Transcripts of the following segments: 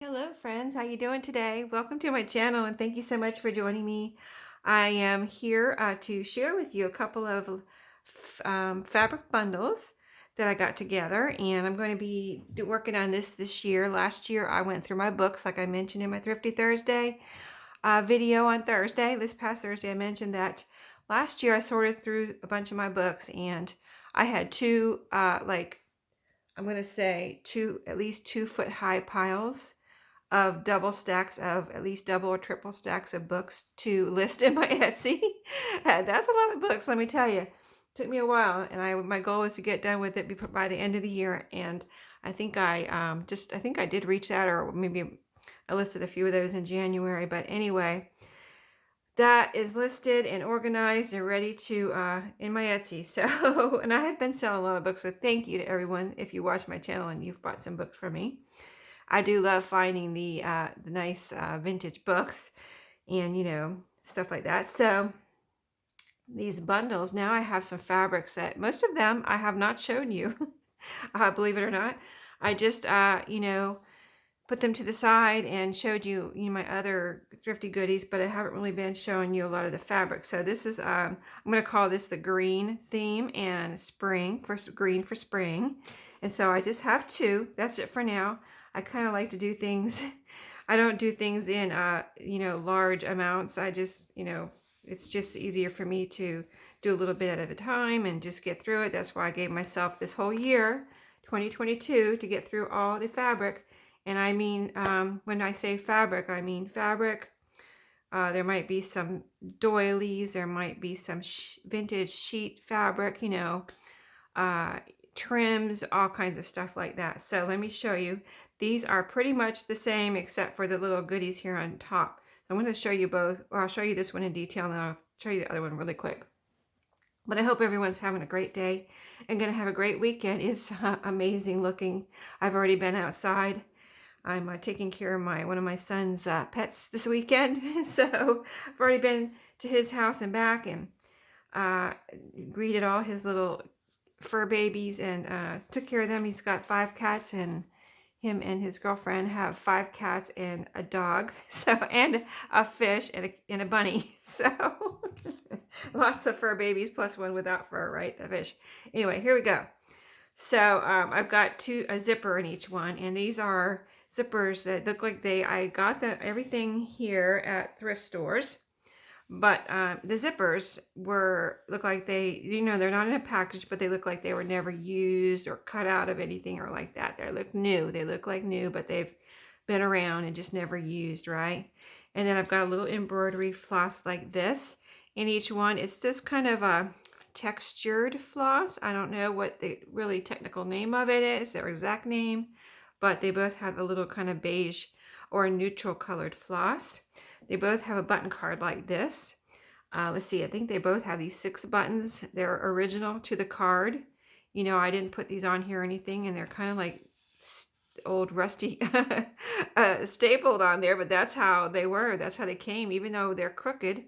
Hello friends, how you doing today? Welcome to my channel and thank you so much for joining me. I am here to share with you a couple of fabric bundles that I got together, and I'm going to be working on this year. Last year I went through my books like I mentioned in my Thrifty Thursday video on Thursday. This past Thursday I mentioned that last year I sorted through a bunch of my books, and I had two I'm going to say at least 2 foot high piles of double stacks of at least double or triple stacks of books to list in my Etsy. That's a lot of books, let me tell you. It took me a while, and my goal was to get done with it by the end of the year. And I think I think I did reach that, or maybe I listed a few of those in January. But anyway, that is listed and organized and ready to in my Etsy. So, and I have been selling a lot of books, so thank you to everyone if you watch my channel and you've bought some books from me. I do love finding the nice vintage books and, stuff like that. So these bundles, now I have some fabrics that most of them I have not shown you, believe it or not. I just, put them to the side and showed you, my other thrifty goodies, but I haven't really been showing you a lot of the fabric. So this is, I'm going to call this the green theme and green for spring. And so I just have two. That's it for now. I kind of like to do things. I don't do things in, large amounts. I just, it's just easier for me to do a little bit at a time and just get through it. That's why I gave myself this whole year, 2022, to get through all the fabric. And I mean, when I say fabric, I mean fabric. There might be some doilies. There might be some vintage sheet fabric, trims, all kinds of stuff like that. So let me show you. These are pretty much the same except for the little goodies here on top. I'm going to show you both. Well, I'll show you this one in detail, and then I'll show you the other one really quick. But I hope everyone's having a great day and going to have a great weekend. It's amazing looking. I've already been outside. I'm taking care of one of my son's pets this weekend. So I've already been to his house and back, and greeted all his little fur babies and took care of them. He's got 5 cats, and him and his girlfriend have 5 cats and a dog, so, and a fish and a bunny. So lots of fur babies plus one without fur, right? The fish. Anyway, here we go. So I've got a zipper in each one, and these are zippers that look like I got everything here at thrift stores, but the zippers look like they're not in a package, but they look like they were never used or cut out of anything or like that. They look new. They look like new, but they've been around and just never used, right? And then I've got a little embroidery floss like this in each one. It's this kind of a textured floss. I don't know what the really technical name of it is, their exact name, but they both have a little kind of beige or a neutral colored floss. They both have a button card like this. Let's see, I think they both have these 6 buttons. They're original to the card. I didn't put these on here or anything, and they're kind of like old rusty stapled on there, but that's how they were. That's how they came, even though they're crooked.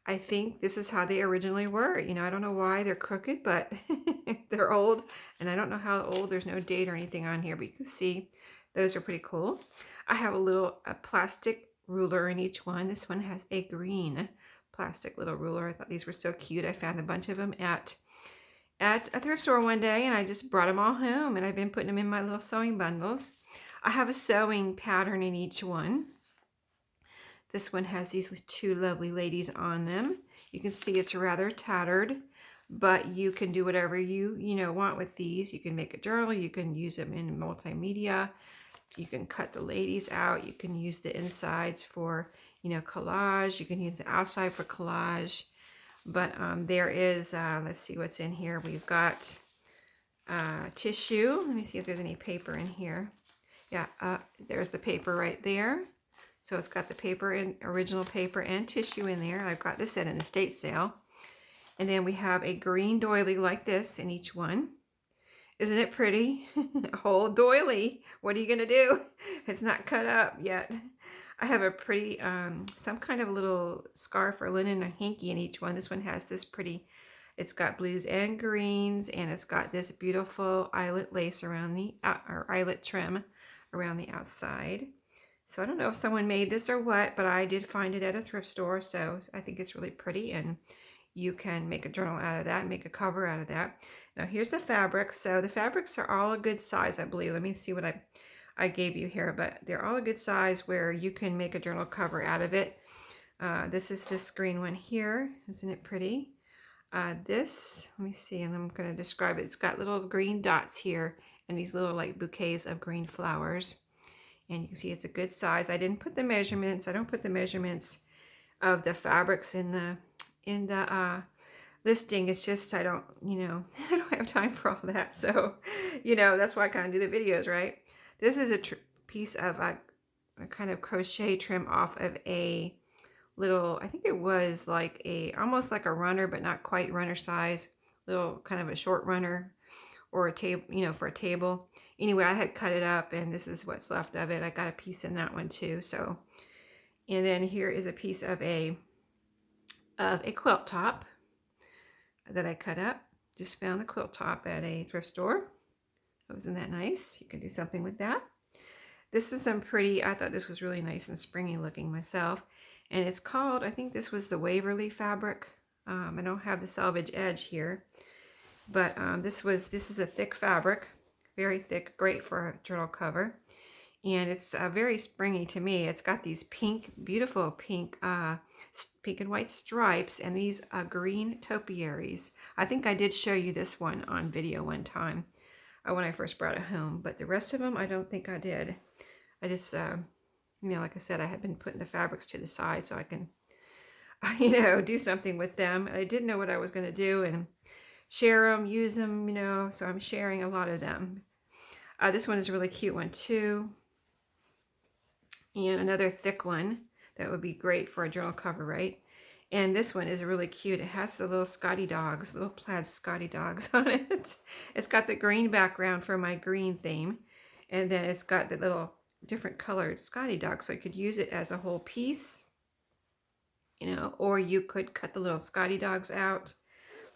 I think this is how they originally were. I don't know why they're crooked, but they're old. And I don't know how old. There's no date or anything on here, but you can see those are pretty cool. I have a plastic ruler in each one. This one has a green plastic little ruler. I thought these were so cute. I found a bunch of them at a thrift store one day, and I just brought them all home, and I've been putting them in my little sewing bundles. I have a sewing pattern in each one. This one has these 2 lovely ladies on them. You can see it's rather tattered, but you can do whatever you want with these. You can make a journal. You can use them in multimedia. You can cut the ladies out. You can use the insides for, collage. You can use the outside for collage. But there is, let's see what's in here. We've got tissue. Let me see if there's any paper in here. Yeah, there's the paper right there. So it's got the original paper and tissue in there. I've got this at an estate sale. And then we have a green doily like this in each one. Isn't it pretty? A whole doily. What are you going to do? It's not cut up yet. I have a pretty, some kind of little scarf or linen or hanky in each one. This one has this pretty, it's got blues and greens, and it's got this beautiful eyelet lace around or eyelet trim around the outside. So I don't know if someone made this or what, but I did find it at a thrift store. So I think it's really pretty, and you can make a journal out of that, make a cover out of that. Now here's the fabrics. So the fabrics are all a good size, I believe. Let me see what I gave you here, but they're all a good size where you can make a journal cover out of it. This is this green one here. Isn't it pretty? This, let me see, and I'm going to describe it. It's got little green dots here and these little like bouquets of green flowers. And you can see it's a good size. I didn't put the measurements. I don't put the measurements of the fabrics in the listing. It's just I don't, I don't have time for all that. So, that's why I kind of do the videos, right? This is a piece of a kind of crochet trim off of a little, I think it was like almost like a runner, but not quite runner size, little kind of a short runner or a table, for a table. Anyway, I had cut it up and this is what's left of it. I got a piece in that one too. So, and then here is a piece of a quilt top that I cut up. Just found the quilt top at a thrift store. Wasn't that nice? You can do something with that. This is some pretty, I thought this was really nice and springy looking myself. And it's called, I think this was the Waverly fabric. I don't have the selvage edge here. But this is a thick fabric, very thick, great for a journal cover. And it's very springy to me. It's got these pink, beautiful pink and white stripes and these green topiaries. I think I did show you this one on video one time when I first brought it home. But the rest of them, I don't think I did. I just, like I said, I had been putting the fabrics to the side so I can, do something with them. I didn't know what I was going to do and share them, use them, so I'm sharing a lot of them. This one is a really cute one too. And another thick one that would be great for a journal cover, right? And this one is really cute. It has the little Scotty dogs, little plaid Scotty dogs on it. It's got the green background for my green theme. And then it's got the little different colored Scotty dogs. So you could use it as a whole piece, or you could cut the little Scotty dogs out.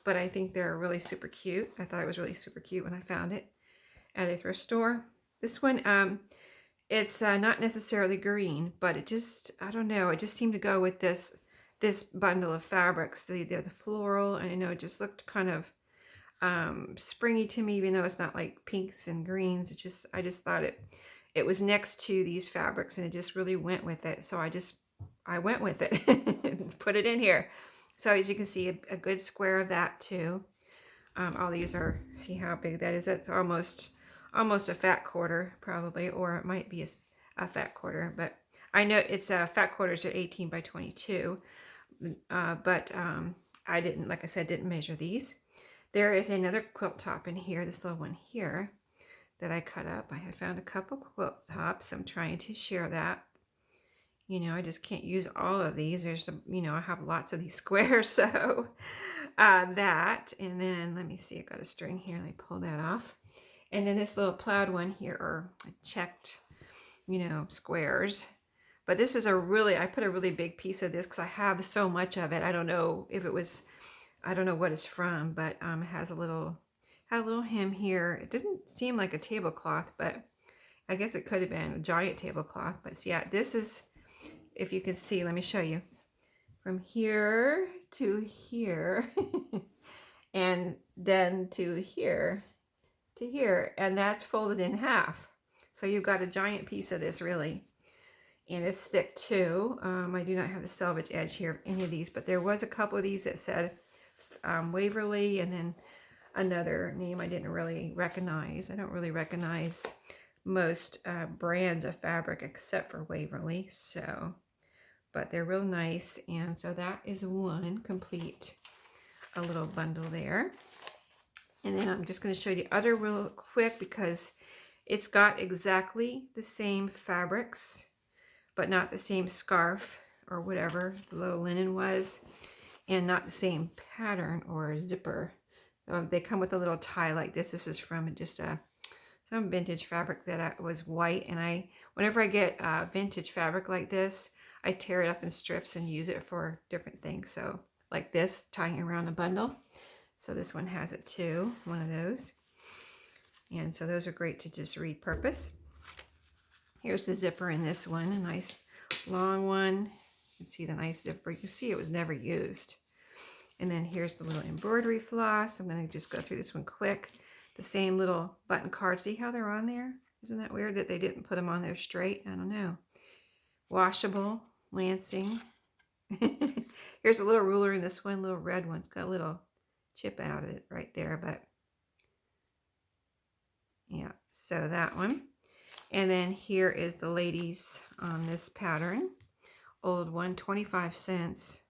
But I think they're really super cute. I thought it was really super cute when I found it at a thrift store. This one, it's not necessarily green, but it just, I don't know, it just seemed to go with this bundle of fabrics, the floral, and it just looked kind of springy to me, even though it's not like pinks and greens. It's just, I just thought it was next to these fabrics and it just really went with it. So I went with it and put it in here. So as you can see, a good square of that too. All these are, see how big that is? It's almost a fat quarter probably, or it might be a fat quarter, but I know it's fat quarters are 18 by 22. But I didn't, like I said, didn't measure these. There is another quilt top in here, this little one here that I cut up. I had found a couple quilt tops. I'm trying to share that. I just can't use all of these. There's some, I have lots of these squares, so that. And then let me see, I got a string here. Let me pull that off. And then this little plaid one here, or checked, squares. But this is I put a really big piece of this because I have so much of it. I don't know if it was, I don't know what it's from, but it has a little hem here. It didn't seem like a tablecloth, but I guess it could have been a giant tablecloth. But yeah, this is, if you can see, let me show you. From here to here, and then to here, and that's folded in half. So you've got a giant piece of this, really. And it's thick too. I do not have the selvage edge here of any of these, but there was a couple of these that said Waverly, and then another name I didn't really recognize. I don't really recognize most brands of fabric except for Waverly. So, but they're real nice. And so that is one complete, a little bundle there. And then I'm just going to show you the other real quick because it's got exactly the same fabrics, but not the same scarf or whatever the little linen was, and not the same pattern or zipper. They come with a little tie like this. This is from just some vintage fabric that was white, and whenever I get vintage fabric like this, I tear it up in strips and use it for different things. So like this, tying it around a bundle. So this one has it too, one of those. And so those are great to just repurpose. Here's the zipper in this one, a nice long one. You can see the nice zipper. You can see it was never used. And then here's the little embroidery floss. I'm going to just go through this one quick. The same little button cards. See how they're on there? Isn't that weird that they didn't put them on there straight? I don't know. Washable, lancing. Here's a little ruler in this one, little red one. It's got a little chip out of it right there, but yeah, so that one. And then here is the ladies on this pattern. Old one, 25 cents.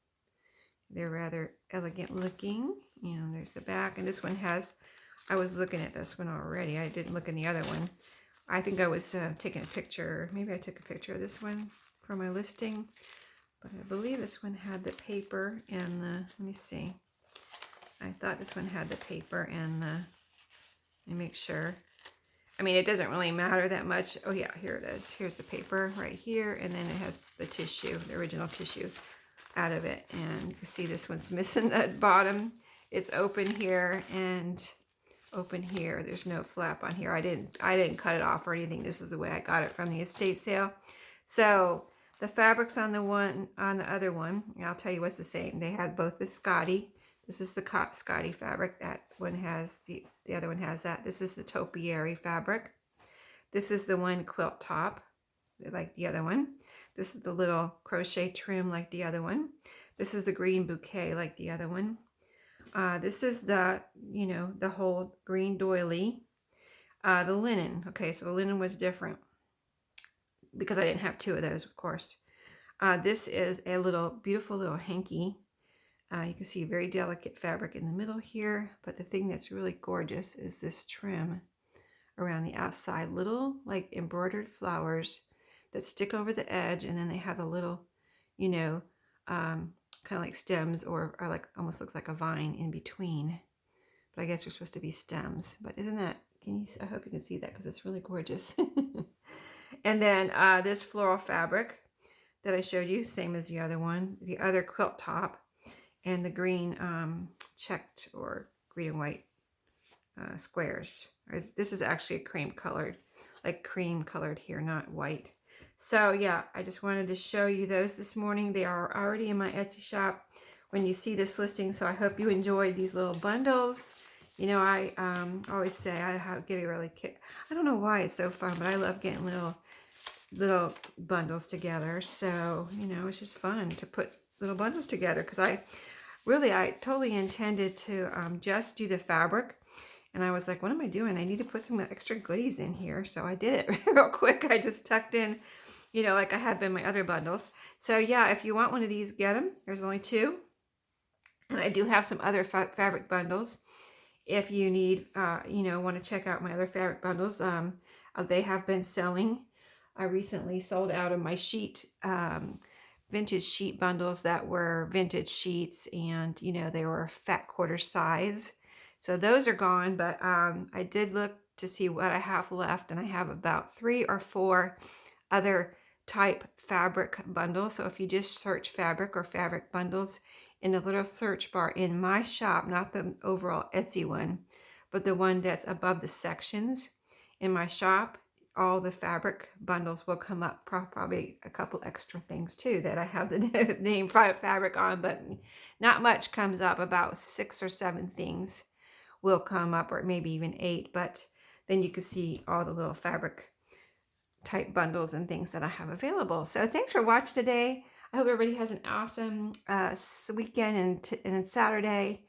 They're rather elegant looking. And there's the back. And this one has, I was looking at this one already. I didn't look in the other one. I think I was taking a picture. Maybe I took a picture of this one for my listing. But I believe this one had the paper and the, let me see. I thought this one had the paper and the, let me make sure. I mean, it doesn't really matter that much. Oh yeah, here it is. Here's the paper right here. And then it has the tissue, the original tissue out of it. And you can see this one's missing that bottom. It's open here and open here. There's no flap on here. I didn't cut it off or anything. This is the way I got it from the estate sale. So the fabrics on the other one, I'll tell you what's the same. They had both the Scotty. This is the Scotty fabric. That one has the other one has that. This is the topiary fabric. This is the one quilt top, like the other one. This is the little crochet trim like the other one. This is the green bouquet like the other one. This is the, you know, the whole green doily. The linen. Okay, so the linen was different because I didn't have two of those, of course. This is a little beautiful little hanky. You can see very delicate fabric in the middle here, but the thing that's really gorgeous is this trim around the outside. Little like embroidered flowers that stick over the edge, and then they have a little, you know, kind of like stems or like almost looks like a vine in between. But I guess they're supposed to be stems. But isn't that, can you, I hope you can see that because it's really gorgeous. And then this floral fabric that I showed you, same as the other one, the other quilt top. And the green checked or green and white squares. This is actually a cream colored, like cream colored here, not white. So yeah, I just wanted to show you those this morning. They are already in my Etsy shop when you see this listing. So I hope you enjoyed these little bundles. You know, I always say I get a really kick. I don't know why it's so fun, but I love getting little bundles together. So, you know, it's just fun to put little bundles together because I totally intended to just do the fabric. And I was like, what am I doing? I need to put some extra goodies in here. So I did it real quick. I just tucked in, you know, like I have in my other bundles. So yeah, if you want one of these, get them. There's only two. And I do have some other fabric bundles. If you need, you know, want to check out my other fabric bundles, they have been selling. I recently sold out of my sheet, vintage sheet bundles that were vintage sheets, and you know, they were fat quarter size. So those are gone, but I did look to see what I have left, and I have about 3 or 4 other type fabric bundles. So if you just search fabric or fabric bundles in the little search bar in my shop, not the overall Etsy one, but the one that's above the sections in my shop, all the fabric bundles will come up, probably a couple extra things too that I have the name fabric on, but not much comes up. About 6 or 7 things will come up, or maybe even 8, but then you can see all the little fabric type bundles and things that I have available. So thanks for watching today. I hope everybody has an awesome weekend and Saturday,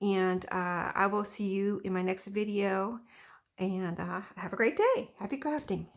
and I will see you in my next video. And have a great day. Happy crafting.